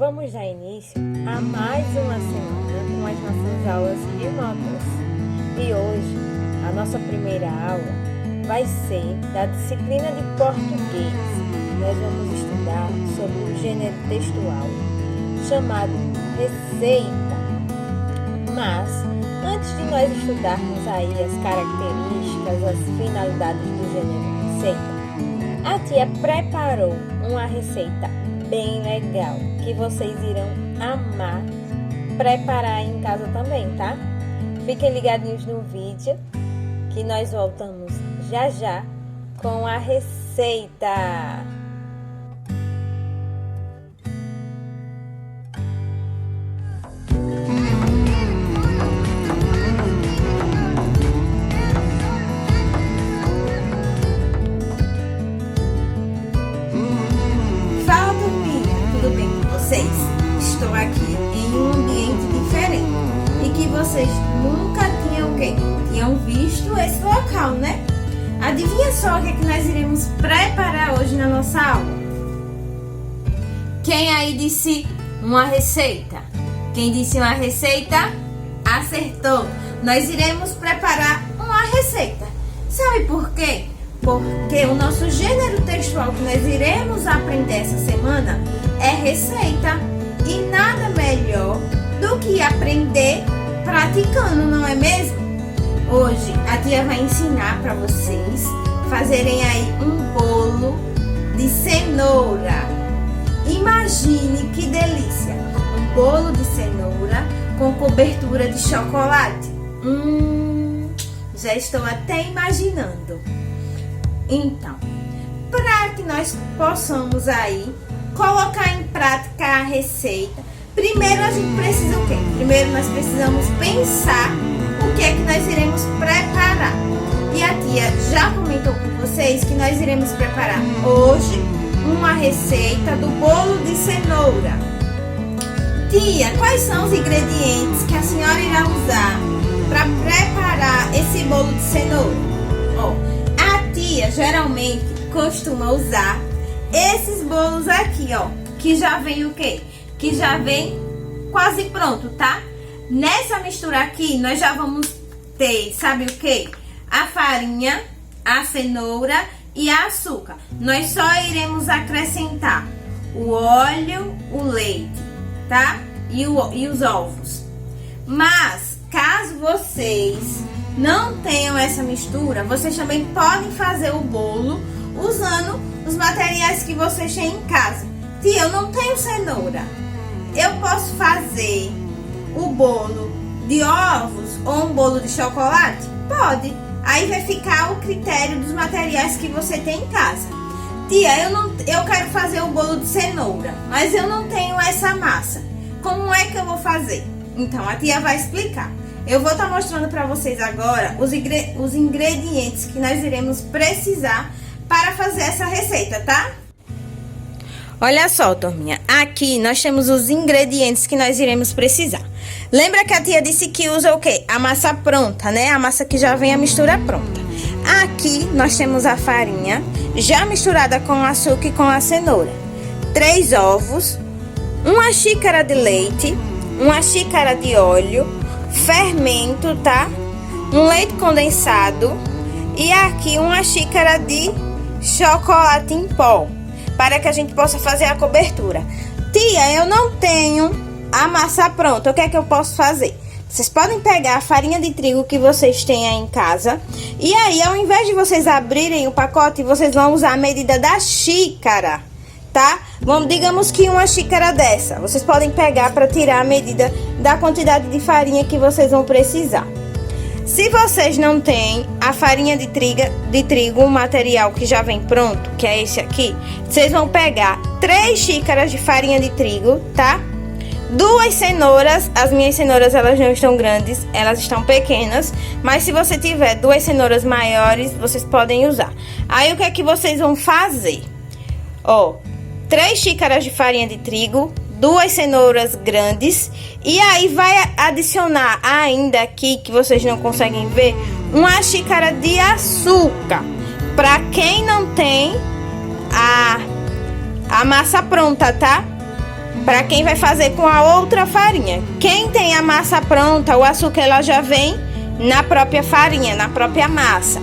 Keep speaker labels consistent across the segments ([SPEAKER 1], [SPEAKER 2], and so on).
[SPEAKER 1] Vamos dar início a mais uma semana com as nossas aulas remotas. E hoje, a nossa primeira aula vai ser da disciplina de português. Nós vamos estudar sobre o gênero textual, chamado receita. Mas, antes de nós estudarmos aí as características, as finalidades do gênero receita, a tia preparou uma receita bem legal, que vocês irão amar preparar em casa também, tá? Fiquem ligadinhos no vídeo, que nós voltamos já já com a receita.
[SPEAKER 2] Estou aqui em um ambiente diferente e que vocês nunca tinham visto esse local, né? Adivinha só o que é que nós iremos preparar hoje na nossa aula? Quem aí disse uma receita? Quem disse uma receita, acertou. Nós iremos preparar uma receita. Sabe por quê? Porque o nosso gênero textual que nós iremos aprender essa semana é receita. E nada melhor do que aprender praticando, não é mesmo? Hoje a tia vai ensinar para vocês fazerem aí um bolo de cenoura. Imagine que delícia! Um bolo de cenoura com cobertura de chocolate. Já estou até imaginando. Então, para que nós possamos aí colocar em prática a receita, primeiro a gente precisa o quê? Primeiro nós precisamos pensar o que é que nós iremos preparar. E a tia já comentou com vocês que nós iremos preparar hoje uma receita do bolo de cenoura. Tia, quais são os ingredientes que a senhora irá usar para preparar esse bolo de cenoura? A tia geralmente costuma usar esses bolos aqui, que já vem o quê? Que já vem quase pronto, tá? Nessa mistura aqui, nós já vamos ter, sabe o quê? A farinha, a cenoura e a açúcar. Nós só iremos acrescentar o óleo, o leite, tá? E os ovos. Mas, caso vocês não tenham essa mistura, vocês também podem fazer o bolo usando os materiais que vocês têm em casa. Tia, eu não tenho cenoura. Eu posso fazer o bolo de ovos ou um bolo de chocolate? Pode. Aí vai ficar o critério dos materiais que você tem em casa. Tia, eu quero fazer o bolo de cenoura, mas eu não tenho essa massa. Como é que eu vou fazer? Então, a tia vai explicar. Eu vou estar mostrando para vocês agora os ingredientes que nós iremos precisar para fazer essa receita, tá? Olha só, turminha, aqui nós temos os ingredientes que nós iremos precisar. Lembra que a tia disse que usa o quê? A massa pronta, né? A massa que já vem a mistura pronta. Aqui nós temos a farinha já misturada com o açúcar e com a cenoura. 3 ovos, 1 xícara de leite, 1 xícara de óleo, fermento, tá? Um leite condensado e aqui 1 xícara de chocolate em pó, para que a gente possa fazer a cobertura. Tia, eu não tenho a massa pronta, o que é que eu posso fazer? Vocês podem pegar a farinha de trigo que vocês têm aí em casa, e aí ao invés de vocês abrirem o pacote, vocês vão usar a medida da xícara, tá? Digamos que 1 xícara dessa, vocês podem pegar para tirar a medida da quantidade de farinha que vocês vão precisar. Se vocês não têm a farinha de trigo, o material que já vem pronto, que é esse aqui, vocês vão pegar 3 xícaras de farinha de trigo, tá? 2 cenouras, as minhas cenouras elas não estão grandes, elas estão pequenas, mas se você tiver 2 cenouras maiores, vocês podem usar. Aí o que é que vocês vão fazer? 3 xícaras de farinha de trigo, 2 cenouras grandes, e aí vai adicionar ainda aqui, que vocês não conseguem ver, 1 xícara de açúcar. Para quem não tem a massa pronta, tá? para quem vai fazer com a outra farinha. Quem tem a massa pronta, o açúcar ela já vem na própria farinha, na própria massa.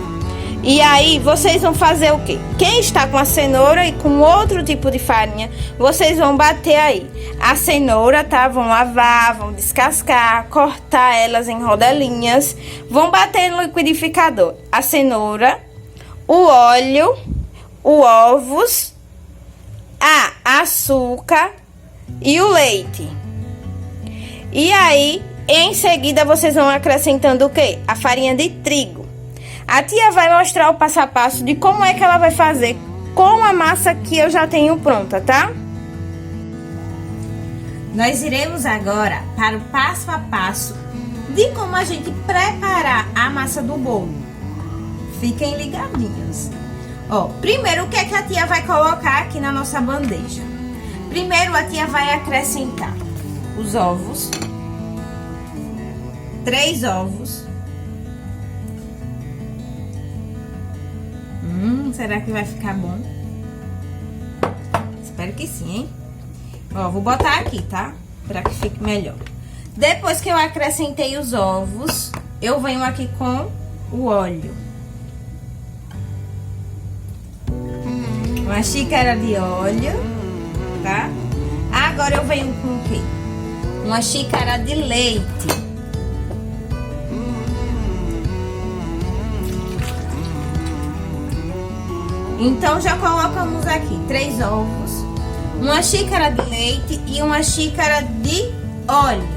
[SPEAKER 2] E aí vocês vão fazer o quê? Quem está com a cenoura e com outro tipo de farinha, vocês vão bater aí a cenoura, tá? Vão lavar, vão descascar, cortar elas em rodelinhas, vão bater no liquidificador a cenoura, o óleo, o ovos, a açúcar e o leite. E aí, em seguida, vocês vão acrescentando o quê? A farinha de trigo. A tia vai mostrar o passo a passo de como é que ela vai fazer com a massa que eu já tenho pronta, tá? Nós iremos agora para o passo a passo de como a gente preparar a massa do bolo. Fiquem ligadinhos. Ó, primeiro, o que é que a tia vai colocar aqui na nossa bandeja? Primeiro, a tia vai acrescentar os ovos. 3 ovos. Será que vai ficar bom? Espero que sim, hein? Ó, vou botar aqui, tá? Pra que fique melhor. Depois que eu acrescentei os ovos, eu venho aqui com o óleo. Uma xícara de óleo, tá? Agora eu venho com o quê? Uma xícara de leite. Então, já colocamos aqui 3 ovos, uma xícara de leite e uma xícara de óleo.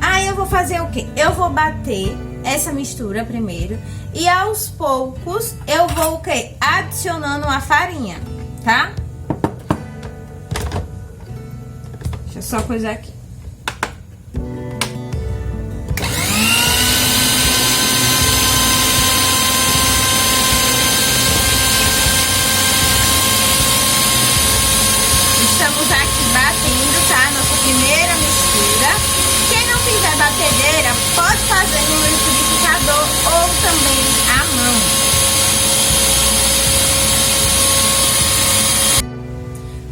[SPEAKER 2] Aí, eu vou fazer o quê? Eu vou bater essa mistura primeiro e, aos poucos, eu vou o quê? Adicionando a farinha, tá? Deixa eu só coisar aqui. Estamos aqui batendo, tá? Nossa primeira mistura. Quem não tiver batedeira, pode fazer no liquidificador ou também à mão.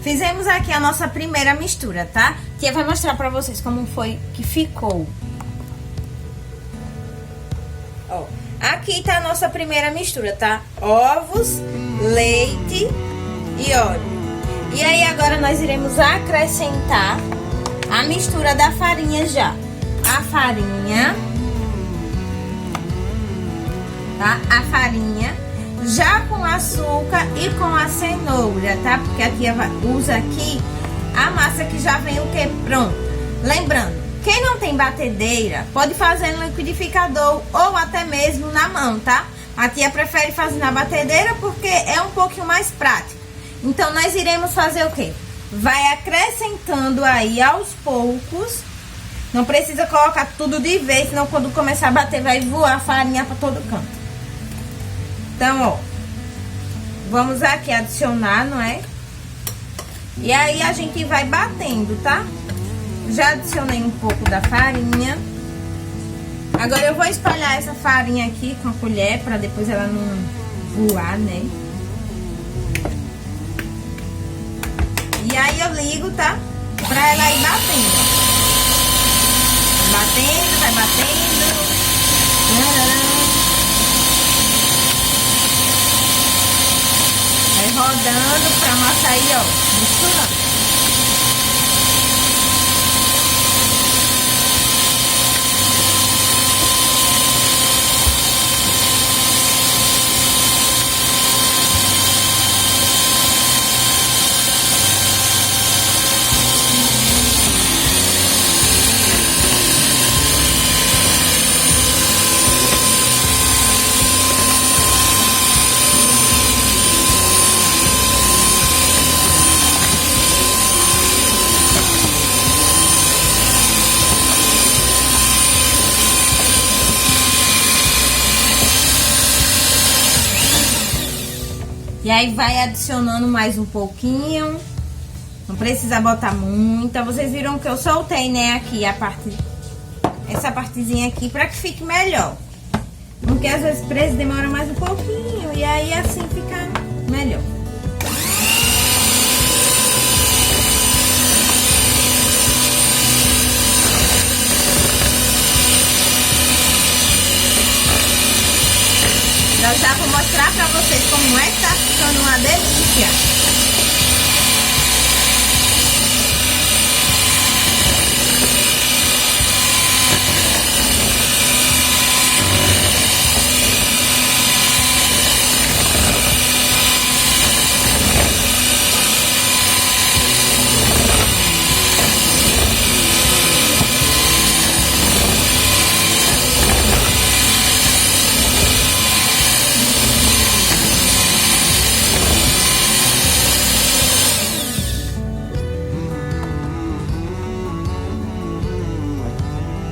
[SPEAKER 2] Fizemos aqui a nossa primeira mistura, tá? Tia vai mostrar pra vocês como foi que ficou. Ó, aqui tá a nossa primeira mistura, tá? Ovos, leite e óleo. E aí, agora nós iremos acrescentar a mistura da farinha já. A farinha, tá? A farinha já com açúcar e com a cenoura, tá? Porque a tia usa aqui a massa que já vem o quê? Pronto. Lembrando, quem não tem batedeira, pode fazer no liquidificador ou até mesmo na mão, tá? A tia prefere fazer na batedeira porque é um pouquinho mais prático. Então, nós iremos fazer o quê? Vai acrescentando aí aos poucos. Não precisa colocar tudo de vez, senão quando começar a bater vai voar a farinha para todo canto. Então, ó. Vamos aqui adicionar, não é? E aí, a gente vai batendo, tá? Já adicionei um pouco da farinha. Agora, eu vou espalhar essa farinha aqui com a colher para depois ela não voar, né? E aí eu ligo, tá? Pra ela ir batendo. Batendo, vai batendo. Vai rodando pra massa aí, ó, misturando. E aí vai adicionando mais um pouquinho. Não precisa botar muita. Vocês viram que eu soltei, né, aqui a parte, essa partezinha aqui, pra que fique melhor. Porque às vezes preso demora mais um pouquinho. E aí assim fica melhor. já vou mostrar pra vocês como é que tá ficando uma delícia.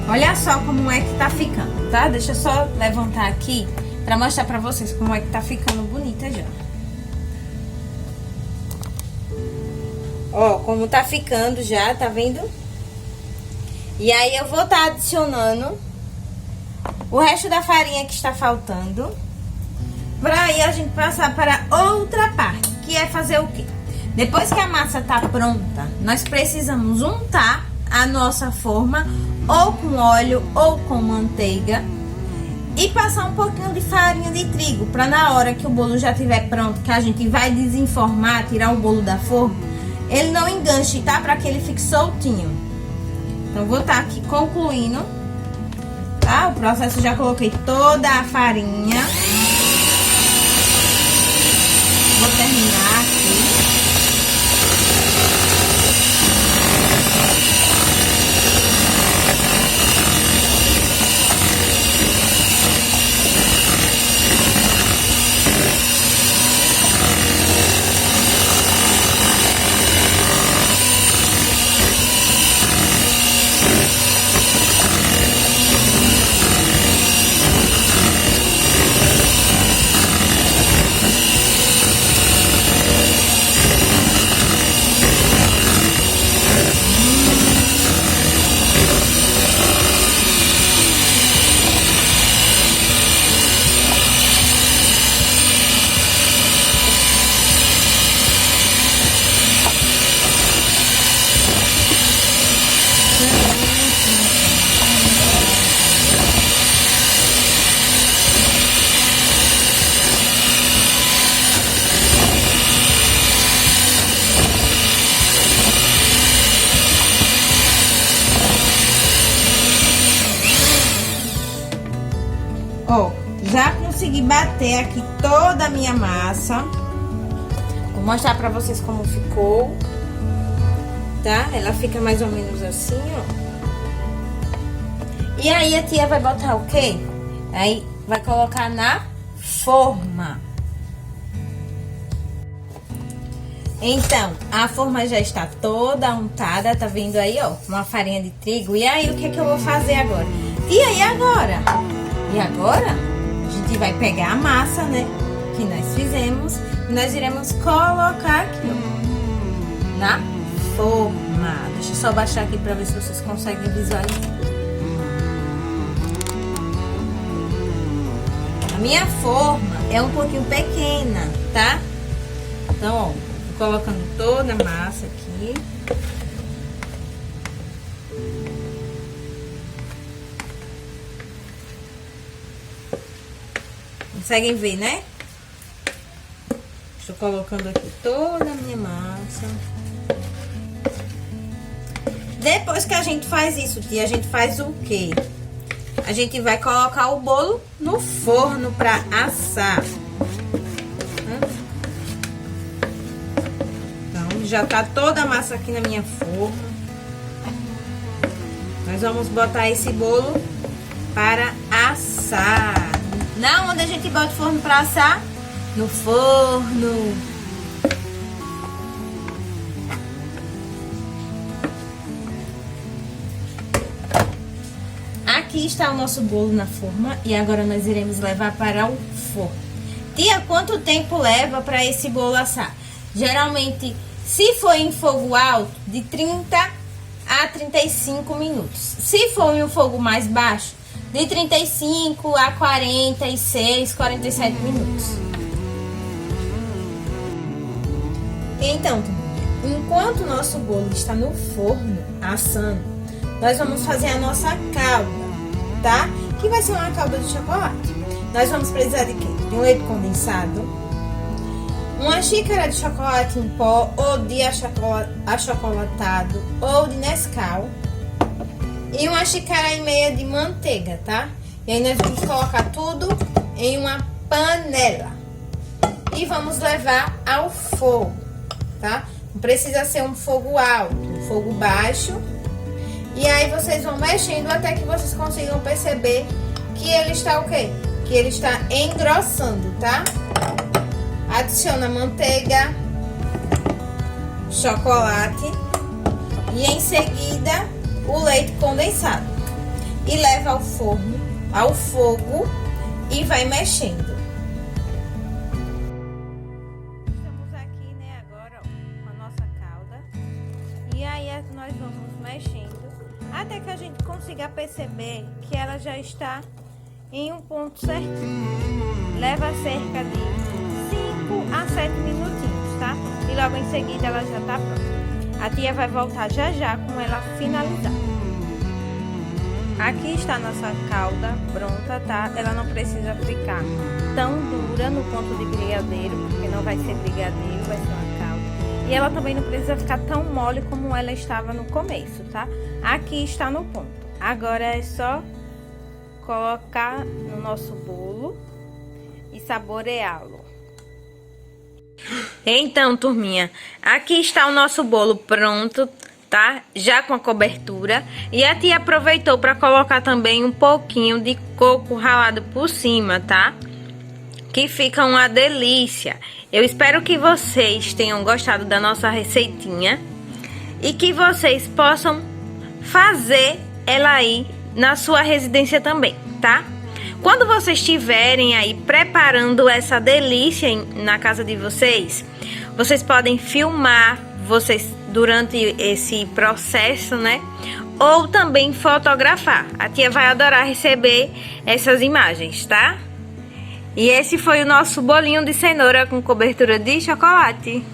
[SPEAKER 2] Olha só como é que tá ficando, tá? Deixa eu só levantar aqui pra mostrar pra vocês como é que tá ficando bonita já. Ó, como tá ficando já, tá vendo? E aí eu vou estar adicionando o resto da farinha que está faltando, pra aí a gente passar para outra parte, que é fazer o quê? Depois que a massa tá pronta, nós precisamos untar a nossa forma ou com óleo ou com manteiga e passar um pouquinho de farinha de trigo, para na hora que o bolo já estiver pronto, que a gente vai desenformar, tirar o bolo da forma, ele não enganche, tá? Para que ele fique soltinho. Então vou estar aqui concluindo, tá? O processo, já coloquei toda a farinha. Vou terminar aqui. Ó, já consegui bater aqui toda a minha massa. Vou mostrar pra vocês como ficou, tá? Ela fica mais ou menos assim, ó. E aí a tia vai botar o quê? Aí vai colocar na forma. Então, a forma já está toda untada, tá vendo aí, ó? Uma farinha de trigo. E aí, o que é que eu vou fazer agora? E aí, agora? E agora, a gente vai pegar a massa, né? Que nós fizemos. E nós iremos colocar aqui, ó. Na forma. Deixa eu só baixar aqui pra ver se vocês conseguem visualizar. A minha forma é um pouquinho pequena, tá? Então, ó, vou colocando toda a massa aqui. Conseguem ver, né? Estou colocando aqui toda a minha massa. Depois que a gente faz isso, tia, a gente faz o quê? A gente vai colocar o bolo no forno para assar. Então, já tá toda a massa aqui na minha forma. Nós vamos botar esse bolo para assar. Não, onde a gente bota o forno para assar? No forno. Aqui está o nosso bolo na forma e agora nós iremos levar para o forno. Tia, quanto tempo leva para esse bolo assar? Geralmente, se for em fogo alto, de 30 a 35 minutos. Se for em um fogo mais baixo, de 35 a 46, 47 minutos. Então, enquanto o nosso bolo está no forno, assando, nós vamos fazer a nossa calda, tá? Que vai ser uma calda de chocolate. nós vamos precisar de quê? De um leite condensado, uma xícara de chocolate em pó ou de achocolatado ou de Nescau e uma xícara e meia de manteiga, tá? E aí nós vamos colocar tudo em uma panela e vamos levar ao fogo, tá? Não precisa ser um fogo alto, um fogo baixo. E aí vocês vão mexendo até que vocês consigam perceber que ele está o quê? Que ele está engrossando, tá? Adiciona manteiga, chocolate e em seguida o leite condensado. E leva ao fogo e vai mexendo. Estamos aqui, né, agora, ó, com a nossa calda. E aí nós vamos mexendo até que a gente consiga perceber que ela já está em um ponto certinho. Leva cerca de 5 a 7 minutinhos, tá? E logo em seguida ela já tá pronta. A tia vai voltar já já com ela finalizada. Aqui está a nossa calda pronta, tá? Ela não precisa ficar tão dura no ponto de brigadeiro, porque não vai ser brigadeiro, vai ser uma calda. E ela também não precisa ficar tão mole como ela estava no começo, tá? Aqui está no ponto. Agora é só colocar no nosso bolo e saboreá-lo. Então, turminha, aqui está o nosso bolo pronto, tá? Já com a cobertura. E a tia aproveitou para colocar também um pouquinho de coco ralado por cima, tá? Que fica uma delícia. Eu espero que vocês tenham gostado da nossa receitinha e que vocês possam fazer ela aí na sua residência também, tá? Quando vocês estiverem aí preparando essa delícia na casa de vocês, vocês podem filmar vocês durante esse processo, né? Ou também fotografar. A tia vai adorar receber essas imagens, tá? E esse foi o nosso bolinho de cenoura com cobertura de chocolate.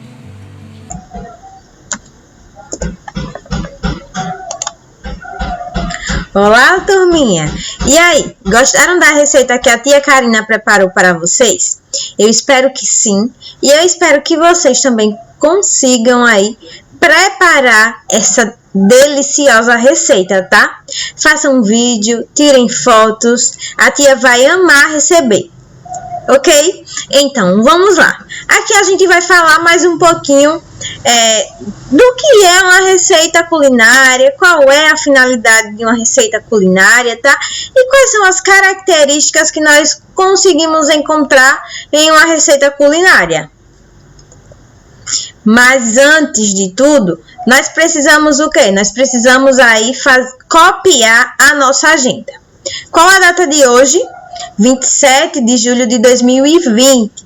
[SPEAKER 3] Olá, turminha! E aí, gostaram da receita que a tia Karina preparou para vocês? Eu espero que sim, e eu espero que vocês também consigam aí preparar essa deliciosa receita, tá? Façam um vídeo, tirem fotos, a tia vai amar receber, ok? Então, vamos lá. Aqui a gente vai falar mais um pouquinho do que é uma receita culinária, qual é a finalidade de uma receita culinária, tá? E quais são as características que nós conseguimos encontrar em uma receita culinária. Mas antes de tudo, nós precisamos o quê? Nós precisamos aí copiar a nossa agenda. Qual a data de hoje? 27 de julho de 2020.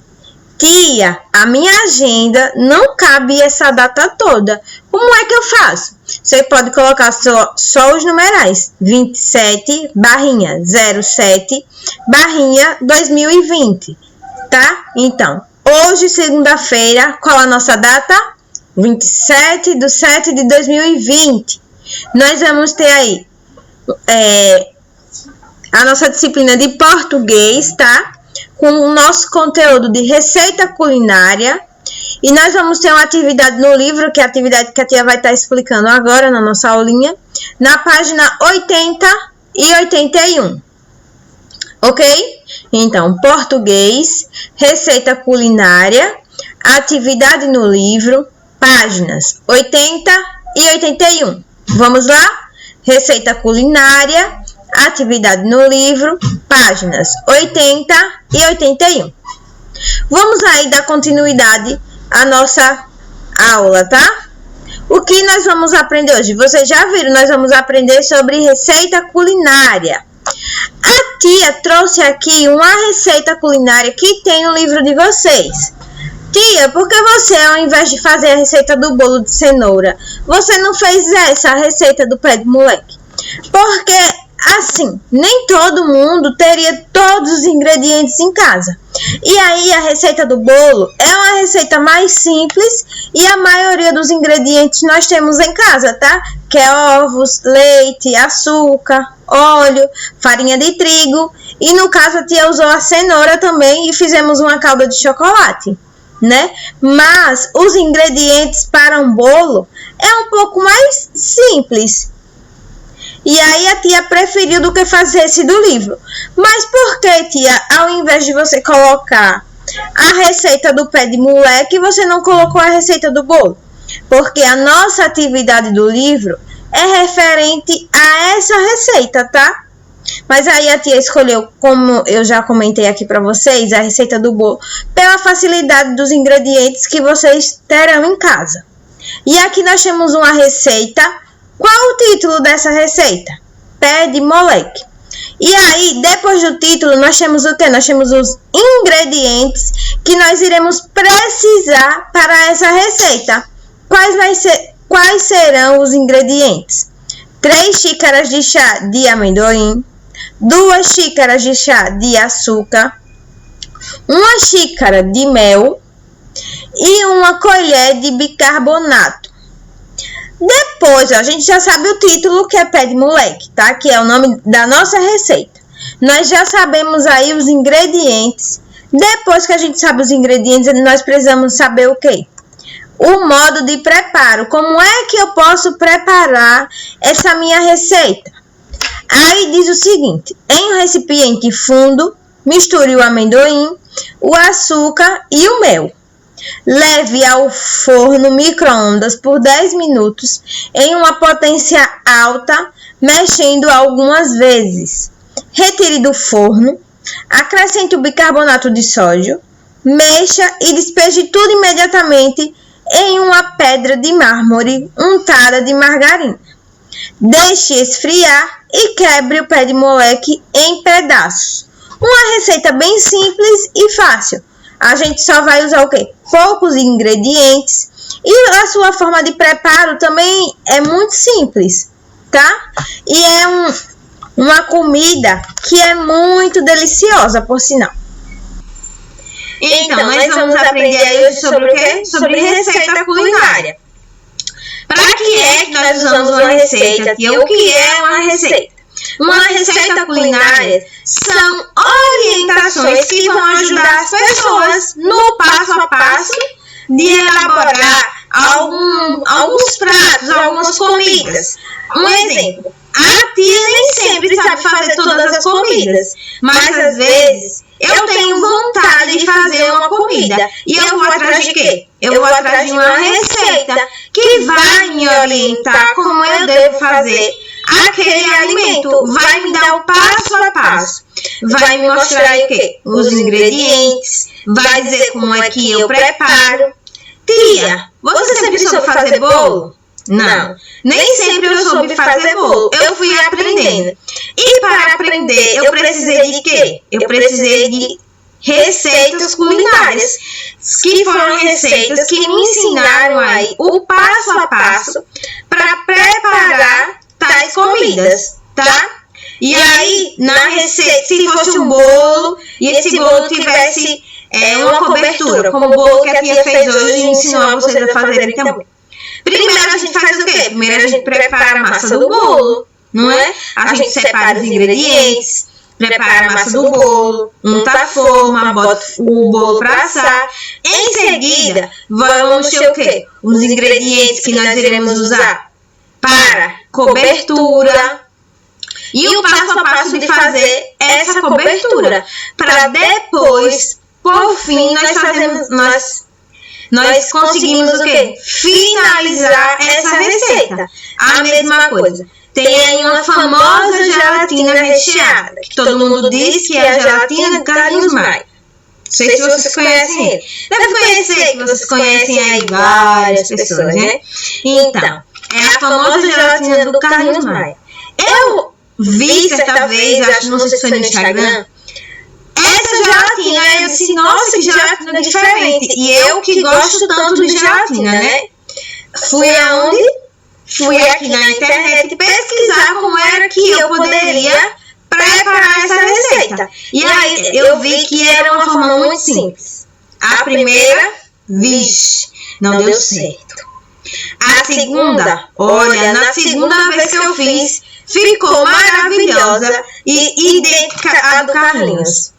[SPEAKER 3] Tia, a minha agenda não cabe essa data toda. Como é que eu faço? Você pode colocar só os numerais. 27/07/2020. Tá? Então, hoje, segunda-feira, qual a nossa data? 27/07/2020. Nós vamos ter aí a nossa disciplina de português, tá? Com o nosso conteúdo de receita culinária. E nós vamos ter uma atividade no livro, que é a atividade que a tia vai estar explicando agora na nossa aulinha, na página 80 e 81. Ok? Então, português, receita culinária, atividade no livro, páginas 80 e 81. Vamos lá? Receita culinária, atividade no livro, páginas 80 e 81. Vamos aí dar continuidade à nossa aula, tá? O que nós vamos aprender hoje? Vocês já viram, nós vamos aprender sobre receita culinária. A tia trouxe aqui uma receita culinária que tem no livro de vocês. Tia, por que você, ao invés de fazer a receita do bolo de cenoura, você não fez essa receita do pé de moleque? Porque, assim, nem todo mundo teria todos os ingredientes em casa. E aí, a receita do bolo é uma receita mais simples e a maioria dos ingredientes nós temos em casa, tá? Que é ovos, leite, açúcar, óleo, farinha de trigo E no caso a tia usou a cenoura também e fizemos uma calda de chocolate, né? Mas os ingredientes para um bolo é um pouco mais simples. E aí a tia preferiu do que fazer esse do livro. Mas por que, tia, ao invés de você colocar a receita do pé de moleque, você não colocou a receita do bolo? Porque a nossa atividade do livro é referente a essa receita, tá? Mas aí a tia escolheu, como eu já comentei aqui para vocês, a receita do bolo pela facilidade dos ingredientes que vocês terão em casa. E aqui nós temos uma receita. Qual o título dessa receita? Pé de moleque. E aí, depois do título, nós temos o quê? Nós temos os ingredientes que nós iremos precisar para essa receita. Quais serão os ingredientes? 3 xícaras de chá de amendoim, 2 xícaras de chá de açúcar, 1 xícara de mel e 1 colher de bicarbonato. Depois, ó, a gente já sabe o título, que é pé de moleque, tá? Que é o nome da nossa receita. Nós já sabemos aí os ingredientes. Depois que a gente sabe os ingredientes, nós precisamos saber o quê? O modo de preparo. Como é que eu posso preparar essa minha receita? Aí diz o seguinte: em um recipiente fundo, misture o amendoim, o açúcar e o mel. Leve ao forno micro-ondas por 10 minutos em uma potência alta, mexendo algumas vezes. Retire do forno, acrescente o bicarbonato de sódio, mexa e despeje tudo imediatamente em uma pedra de mármore untada de margarina. Deixe esfriar e quebre o pé de moleque em pedaços. Uma receita bem simples e fácil. A gente só vai usar o quê? Poucos ingredientes. E a sua forma de preparo também é muito simples, tá? E é uma comida que é muito deliciosa, por sinal.
[SPEAKER 2] Então, nós vamos aprender hoje sobre o quê? Sobre receita culinária. Para que é que nós usamos uma receita? E o que é uma receita? Uma receita culinária são orientações que vão ajudar as pessoas no passo a passo de elaborar alguns pratos, algumas comidas. Um exemplo, a tia nem sempre sabe fazer todas as comidas, mas às vezes eu tenho vontade de fazer uma comida e eu vou atrás de quê? Eu vou atrás de uma receita que vai me orientar como eu devo fazer aquele alimento, vai me dar o passo a passo, vai me mostrar o quê? Os ingredientes, vai dizer como é que eu preparo. Tia, você sempre soube fazer bolo? Não, nem sempre eu soube fazer bolo, eu fui aprendendo. E para aprender, eu precisei de quê? Eu precisei de receitas culinárias, que foram receitas que me ensinaram aí o passo a passo para preparar tais comidas, tá? E aí, na receita, se fosse um bolo, e esse bolo tivesse uma cobertura, como o bolo que a tia fez hoje e ensinou a vocês a fazerem também. Primeiro a gente faz o quê? Primeiro a gente prepara a massa do bolo, não é? A gente separa os ingredientes, prepara a massa do bolo, unta a forma, bota o bolo para assar. Em seguida, vamos ter o quê? Os ingredientes que nós iremos usar para cobertura. E o passo a passo de fazer essa cobertura. Para depois, por fim, nós conseguimos o quê? Finalizar essa receita. A mesma coisa. Tem aí uma famosa gelatina recheada, que todo mundo diz que é a gelatina do Carlinhos Maia. Não sei se vocês conhecem ele. Deve conhecer, que vocês conhecem aí várias pessoas, né? Então, é a famosa gelatina do Carlinhos Maia. Eu vi certa vez, acho que não sei se foi no Instagram, essa gelatina, eu disse, nossa, que gelatina diferente. E eu que gosto tanto de gelatina, né? Fui aonde? Fui aqui na internet pesquisar como era que eu poderia preparar essa receita. E aí eu vi que era uma forma muito simples. A primeira, vixe, não deu certo. A segunda, olha, na segunda vez que eu fiz,
[SPEAKER 3] ficou maravilhosa e idêntica à do Carlinhos.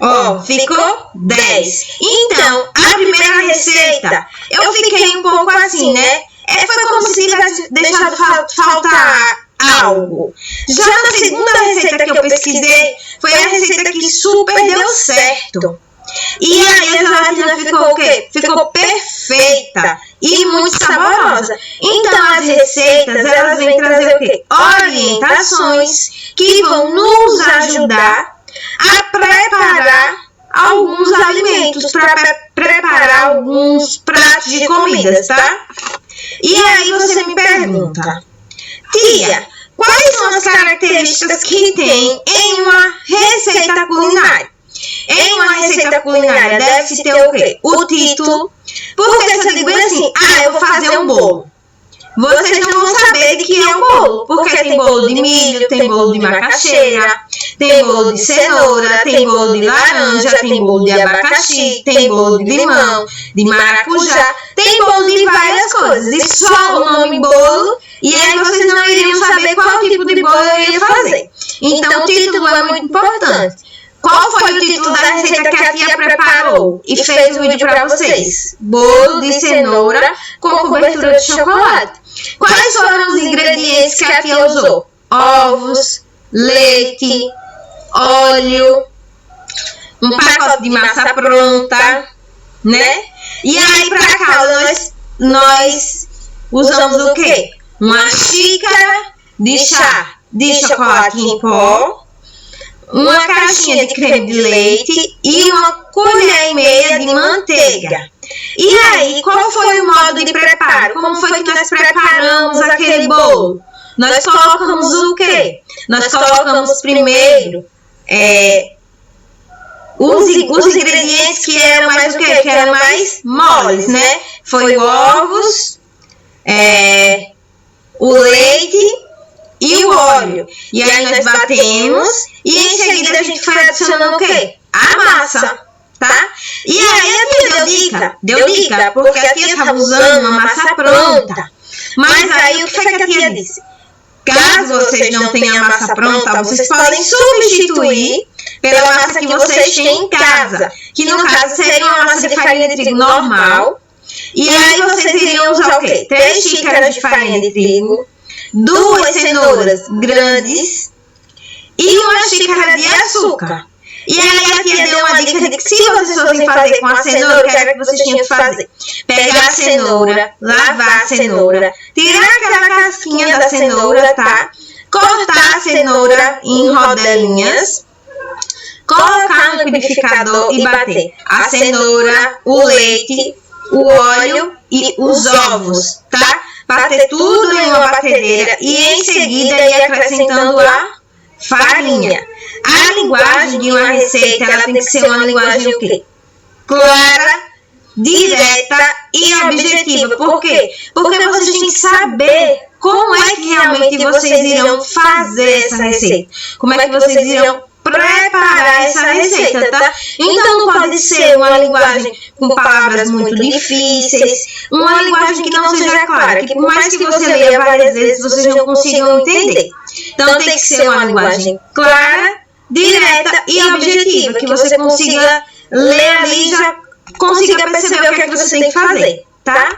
[SPEAKER 3] Ó, ficou 10. Então, a primeira receita, eu fiquei um pouco assim, né? Foi como se tivesse deixado faltar algo. Já na segunda receita que eu pesquisei, foi a receita que super deu certo. E aí a gelatina ficou o quê? Ficou perfeita e muito saborosa. Então as receitas, elas vêm trazer o quê? Orientações que vão nos ajudar a preparar alguns alimentos, para preparar alguns pratos de comidas, tá? E aí você me pergunta, tia, quais são as características que tem em uma receita culinária? Em uma receita culinária deve-se ter o quê? O título. Porque se eu digo assim, eu vou fazer um bolo, vocês não vão saber de que é um bolo. Porque tem bolo de milho, tem bolo de macaxeira, tem bolo de cenoura, tem bolo de laranja, tem bolo de abacaxi, tem bolo de limão, de maracujá, tem bolo de várias coisas. E só o nome bolo, e aí vocês não iriam saber qual tipo de bolo eu ia fazer. Então o título é muito importante. Qual foi o título da receita que a tia preparou e fez o vídeo para vocês? Bolo de cenoura com cobertura de chocolate. Quais foram os ingredientes que a tia usou? Ovos, leite, óleo, um pacote de massa pronta, né? E aí para cá nós usamos o quê? Uma xícara de chá de chocolate em pó, uma caixinha de creme de leite e uma colher e meia de manteiga. E aí, qual foi o modo de preparo? Como foi que nós preparamos aquele bolo? Nós colocamos o quê? Nós colocamos primeiro os ingredientes que eram mais o quê? Que eram mais moles, né? Foi ovos, o leite e o óleo. E aí nós batemos e em seguida a gente foi adicionando o quê? A massa, tá? E aí a tia deu dica, porque a tia estava usando uma massa pronta. Mas aí o que foi que a tia disse? Caso vocês não tenham a massa pronta, vocês podem substituir pela massa que vocês têm em casa, que no caso seria uma massa de farinha de trigo normal. E aí vocês iriam usar o quê? 3 xícaras de farinha de trigo, 2 cenouras grandes e uma xícara de açúcar. E aí a tia deu uma dica de que se vocês fossem fazer com a cenoura, o que era que vocês tinham que fazer? Pegar a cenoura, lavar a cenoura, tirar aquela casquinha da cenoura, tá? Cortar a cenoura em rodelinhas, colocar no liquidificador e bater a cenoura, o leite, o óleo e os ovos, tá? Bater tudo em uma batedeira e em seguida ir acrescentando a farinha. A linguagem de uma receita, ela tem que ser uma linguagem o quê? Clara, direta e objetiva. Por quê? Porque vocês têm que saber como é que realmente vocês irão fazer essa receita. Como é que vocês irão preparar essa receita, tá? Então não pode ser uma linguagem com palavras muito difíceis, uma linguagem que não seja clara, que por mais que você leia várias vezes, vocês não consigam entender. Então tem que ser uma linguagem clara, direta e objetiva, que você consiga ler ali e já consiga perceber o que é que você tem que fazer, tá?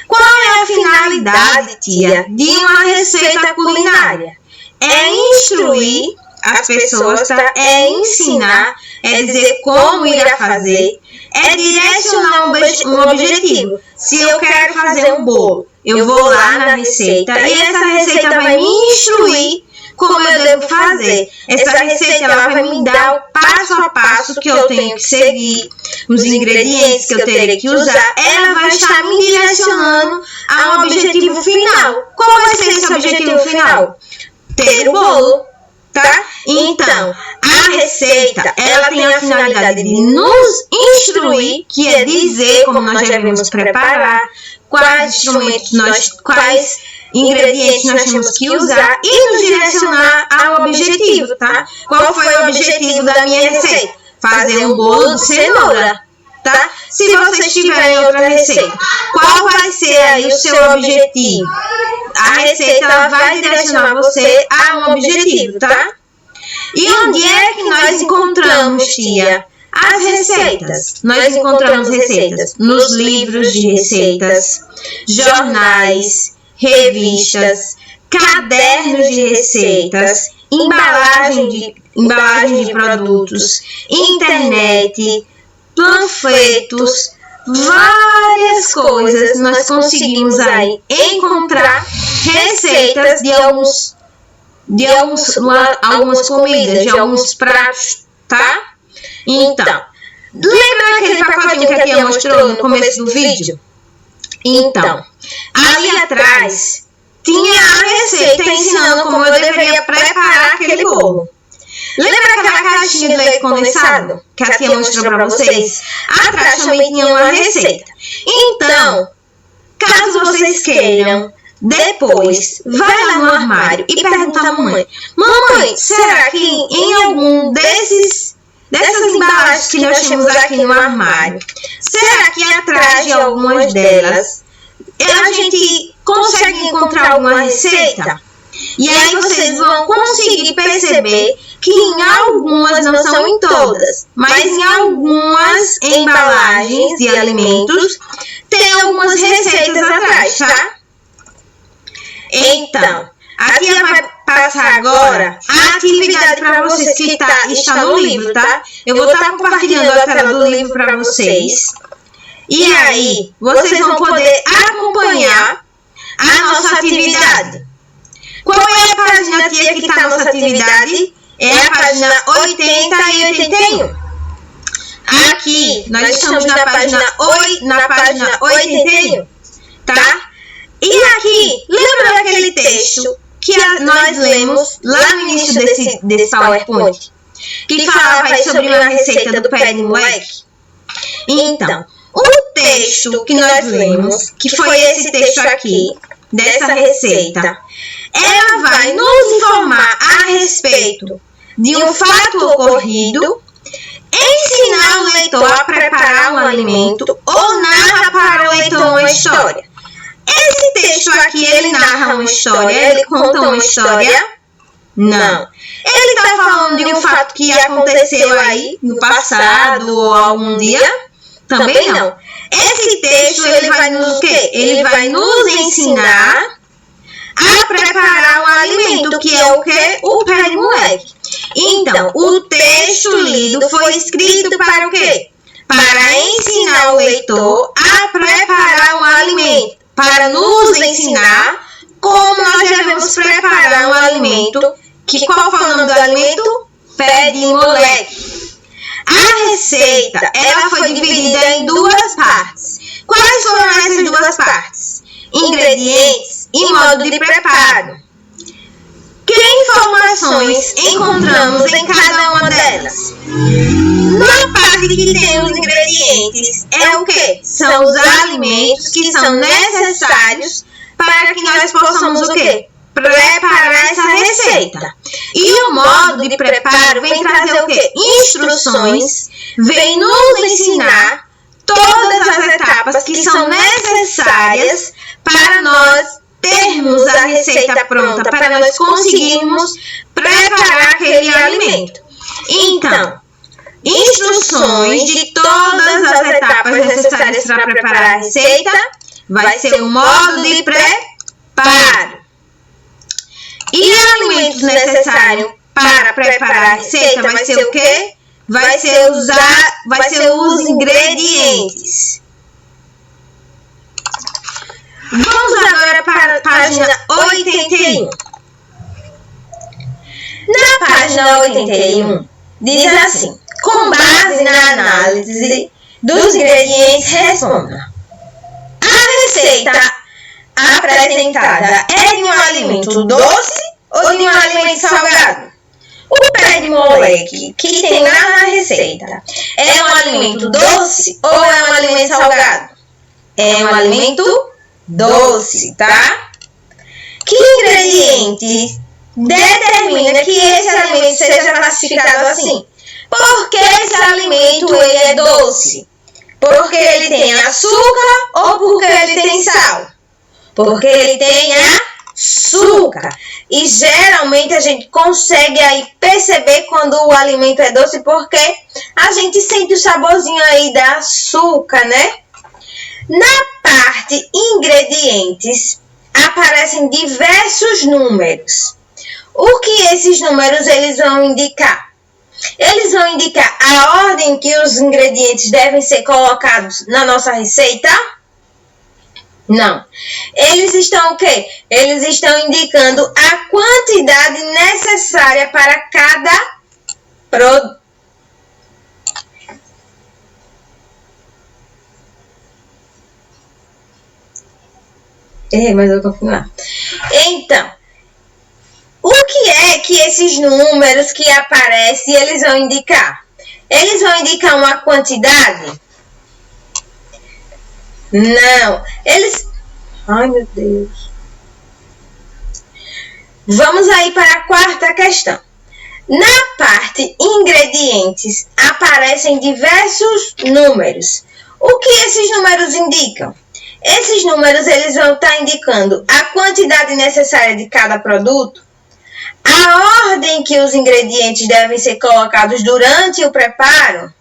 [SPEAKER 3] Qual é a finalidade, tia, de uma receita culinária? É instruir as pessoas, tá? É ensinar, é dizer como irá fazer, é direcionar um objetivo. Se eu quero fazer um bolo, eu vou lá na receita e essa receita vai me instruir como eu devo fazer. Essa receita ela vai me dar o passo a passo que eu tenho que seguir, os ingredientes que eu terei que usar. Ela vai estar me direcionando a um objetivo final. Qual vai ser esse objetivo final? Ter o bolo, tá? Então, a receita, ela tem a finalidade de nos instruir, que é dizer como nós devemos preparar, quais instrumentos quais ingredientes nós temos que usar e nos direcionar ao objetivo, tá? Qual foi o objetivo da minha receita? Fazer um bolo de cenoura, tá? Se vocês tiverem outra receita, qual vai ser aí o seu objetivo? a receita ela vai direcionar você a um objetivo, tá? E onde é que nós encontramos, tia, as receitas? Nós encontramos receitas nos livros de receitas, jornais, revistas, cadernos de receitas, embalagem de produtos, internet, panfletos, várias coisas. Nós conseguimos aí encontrar receitas de algumas comidas, de alguns pratos, tá? Então, lembra daquele pacotinho que a tia mostrou no começo do vídeo? Então, ali atrás tinha a receita ensinando como eu deveria preparar aquele bolo. Lembra aquela caixinha de leite condensado que a tia mostrou para vocês? Atrás também tinha uma receita. Então, caso vocês queiram, depois vai lá no armário e pergunta à mamãe: mamãe, será que em algum dessas embalagens que nós temos aqui no armário, será que atrás de algumas delas a gente consegue encontrar alguma receita? E aí vocês vão conseguir perceber que em algumas, não são em todas, mas em algumas embalagens de alimentos tem algumas receitas atrás, tá? Então, a tia vai passar agora a atividade para vocês que está no livro, tá? Eu vou estar compartilhando a tela do livro para vocês. E aí, vocês vão poder acompanhar a nossa atividade. Qual é a página, tia, que está a nossa atividade? É a página 80 e 81. Aqui, nós estamos na página 81, tá? E aqui, lembra daquele texto que nós lemos lá no início desse PowerPoint? Que falava aí sobre uma receita do pé de moleque? Então, o texto que nós lemos, que foi esse texto aqui, dessa receita, ela vai nos informar a respeito de um fato ocorrido, ensinar o leitor a preparar um alimento ou narra para o leitor uma história. Esse texto aqui, ele narra uma história, ele conta uma história? Não. Ele está falando de um fato que aconteceu aí no passado ou algum dia? Também não. Esse texto, ele vai nos o quê? Ele vai nos ensinar a preparar um alimento, que é o quê? O pé de moleque. Então, o texto lido foi escrito para o quê? Para ensinar o leitor a preparar um alimento, para nos ensinar como nós devemos preparar um alimento, qual foi o nome do alimento? Pé de moleque. A receita, ela foi dividida em duas partes. Quais foram essas duas partes? Ingredientes e modo de preparo. Que informações encontramos em cada uma delas? Na parte que tem os ingredientes, é o que? São os alimentos que são necessários para que nós possamos o quê? Preparar essa receita. E o modo de preparo vem trazer o quê? Instruções, vem nos ensinar todas as etapas que são necessárias para nós termos a receita pronta, para nós conseguirmos preparar aquele alimento. Então, instruções de todas as etapas necessárias para preparar a receita vai ser o modo de preparo. E alimentos necessários para preparar a receita vai ser o quê? Vai ser os ingredientes. Vamos agora para a página 81. Na página 81, diz assim: com base na análise dos ingredientes, responda. A receita apresentada é de um alimento doce ou de um alimento salgado? O pé de moleque que tem lá na receita é um alimento doce ou é um alimento salgado? É um alimento doce, tá? Que ingrediente determina que esse alimento seja classificado assim? Porque esse alimento ele é doce? Porque ele tem açúcar ou porque ele tem sal? Porque ele tem açúcar. E geralmente a gente consegue aí perceber quando o alimento é doce, porque a gente sente o saborzinho aí da açúcar, né? Na parte ingredientes aparecem diversos números. O que esses números eles vão indicar? Eles vão indicar a ordem que os ingredientes devem ser colocados na nossa receita? Não. Eles estão o quê? Eles estão indicando a quantidade necessária para cada produto. Mas eu vou continuar. Então, o que é que esses números que aparecem, eles vão indicar? Eles vão indicar uma quantidade? Não. Eles... Ai, meu Deus. Vamos aí para a quarta questão. Na parte ingredientes, aparecem diversos números. O que esses números indicam? Esses números eles vão estar indicando a quantidade necessária de cada produto, a ordem que os ingredientes devem ser colocados durante o preparo,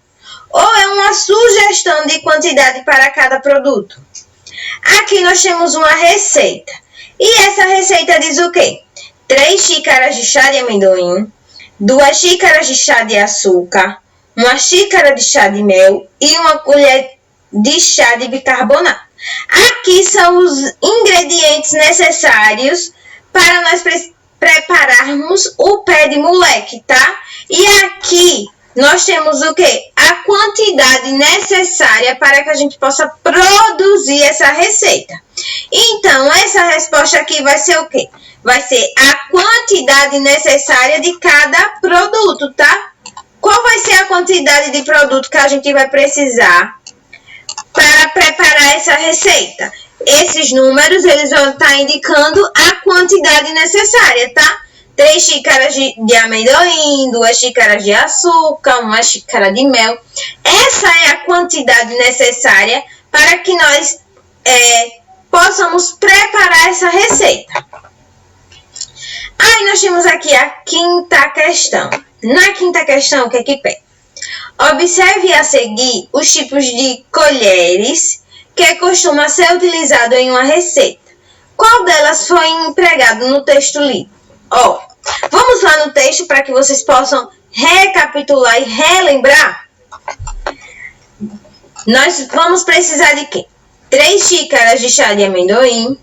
[SPEAKER 3] ou é uma sugestão de quantidade para cada produto. Aqui nós temos uma receita. E essa receita diz o quê? 3 xícaras de chá de amendoim, 2 xícaras de chá de açúcar, 1 xícara de chá de mel e 1 colher de chá de bicarbonato. Aqui são os ingredientes necessários para nós prepararmos o pé de moleque, tá? E aqui nós temos o quê? A quantidade necessária para que a gente possa produzir essa receita. Então, essa resposta aqui vai ser o quê? Vai ser a quantidade necessária de cada produto, tá? Qual vai ser a quantidade de produto que a gente vai precisar para preparar essa receita? Esses números, eles vão estar indicando a quantidade necessária, tá? 3 xícaras de amendoim, 2 xícaras de açúcar, 1 xícara de mel. Essa é a quantidade necessária para que nós possamos preparar essa receita. Aí nós temos aqui a quinta questão. Na quinta questão, o que é que pede? Observe a seguir os tipos de colheres que costuma ser utilizado em uma receita. Qual delas foi empregado no texto lido? Vamos lá no texto para que vocês possam recapitular e relembrar. Nós vamos precisar de quê? 3 xícaras de chá de amendoim,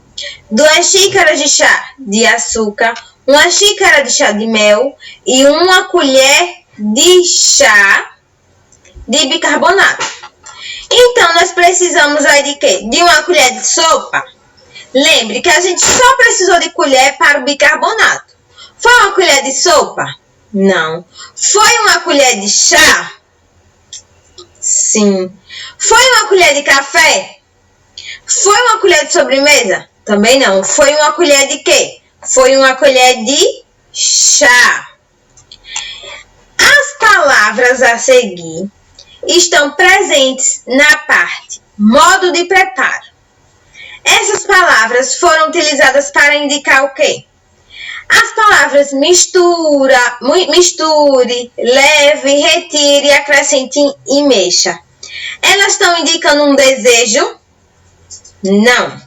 [SPEAKER 3] 2 xícaras de chá de açúcar, 1 xícara de chá de mel e 1 colher de chá de bicarbonato. Então, nós precisamos aí de quê? De 1 colher de sopa. Lembre que a gente só precisou de colher para o bicarbonato. Foi 1 colher de sopa? Não. Foi 1 colher de chá? Sim. Foi 1 colher de café? Foi 1 colher de sobremesa? Também não. Foi 1 colher de quê? Foi 1 colher de chá. As palavras a seguir estão presentes na parte modo de preparo. Essas palavras foram utilizadas para indicar o quê? As palavras misture, leve, retire, acrescente e mexa. Elas estão indicando um desejo? Não.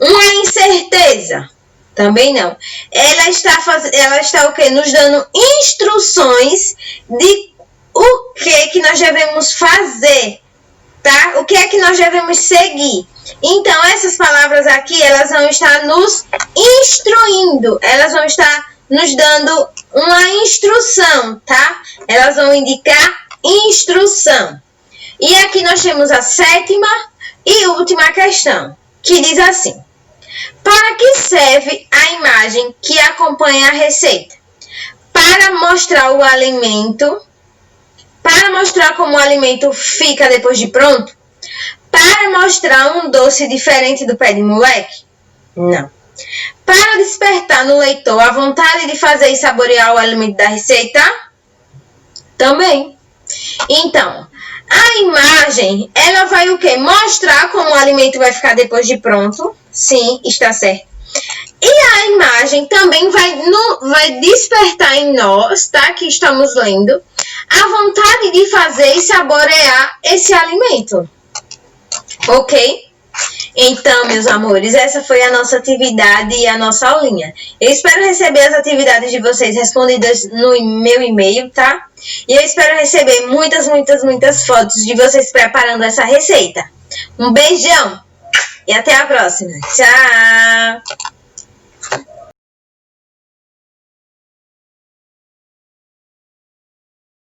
[SPEAKER 3] Uma incerteza? Também não. Ela está o quê? Nos dando instruções de o que nós devemos fazer, tá? O que é que nós devemos seguir. Então, essas palavras aqui, elas vão estar nos instruindo, elas vão estar nos dando uma instrução, tá? Elas vão indicar instrução. E aqui nós temos a 7ª e última questão, que diz assim: para que serve a imagem que acompanha a receita? Para mostrar o alimento, para mostrar como o alimento fica depois de pronto? Para mostrar um doce diferente do pé de moleque? Não. Para despertar no leitor a vontade de fazer e saborear o alimento da receita? Também. Então, a imagem, ela vai o quê? Mostrar como o alimento vai ficar depois de pronto. Sim, está certo. E a imagem também vai despertar em nós, tá? Que estamos lendo, a vontade de fazer e saborear esse alimento. Ok? Então, meus amores, essa foi a nossa atividade e a nossa aulinha. Eu espero receber as atividades de vocês respondidas no meu e-mail, tá? E eu espero receber muitas fotos de vocês preparando essa receita. Um beijão e até a próxima. Tchau!